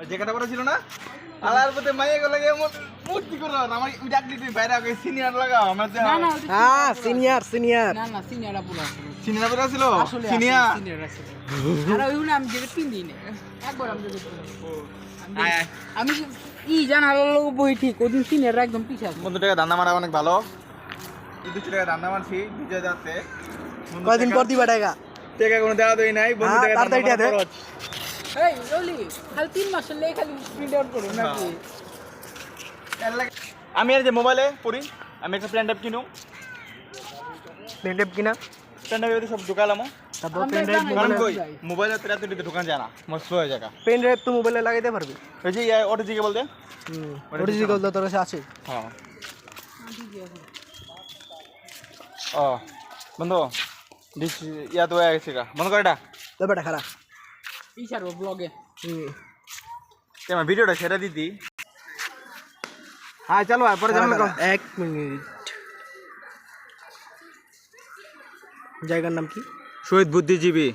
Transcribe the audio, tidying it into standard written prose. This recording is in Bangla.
জ্যাকেটটা পরে ছিল না আলার পথে মাইয়া গেল মূর্তি করো আমার ডাকলি তুই বাইরে আগে সিনিয়র লাগাও আমার না না হ্যাঁ সিনিয়র সিনিয়র না না সিনিয়ররা পুরো সিনিয়র পরে ছিল আসলে সিনিয়র সিনিয়র আছে আর ওই না আমি যেটা তিন দিন একবার আমি যেটা আয় আয় আমি জানার লোক বই ঠিক ওদিন সিনিয়ররা একদম পিছে আছে 200 টাকা ধান্দা মারা অনেক ভালো 200 টাকা ধান্দা মারছি বিজয় যাচ্ছে কয়দিন পর দিবা টাকা টাকা কোনো দেওয়া দেই নাই বন্ধু হ্যাঁ, টাকা তাড়াতাড়ি ধান্দা দে। মারা খরচ। এই রলি খালি 3 মাসের লেগে খালি প্রিন্ট আউট করো নাকি আমি আর যে মোবাইলে পড়ি আমি একটা প্যান ড্রাইভ কিনুম পেনড্রাইভ কিনা প্যান ড্রাইভে সব ঢুকালাম তারপর আমরা পেনড্রাইভ জানি। কারণ মোবাইলে কই যাই। মোবাইলে তেরা তুই দোকান যায় না মোর স্লো হয়ে জায়গা পেনড্রাইভ তো মোবাইলে লাগাইতে পারবি ওই যে ওটিজি কে বলতে অরিজিনাল তো তোর কাছে আছে হ্যাঁ ও বন্ধু ডিস ইয়া তো হয়ে গেছে গা বন্ধ করে এটা তো বেটা খারাপ ই ছাড়বো ব্লগে কেমন ভিডিওটা সেটা দিতি হ্যাঁ চলো আর পরে যাবো 1 মিনিট জায়গার নাম কি শহীদ বুদ্ধিজীবী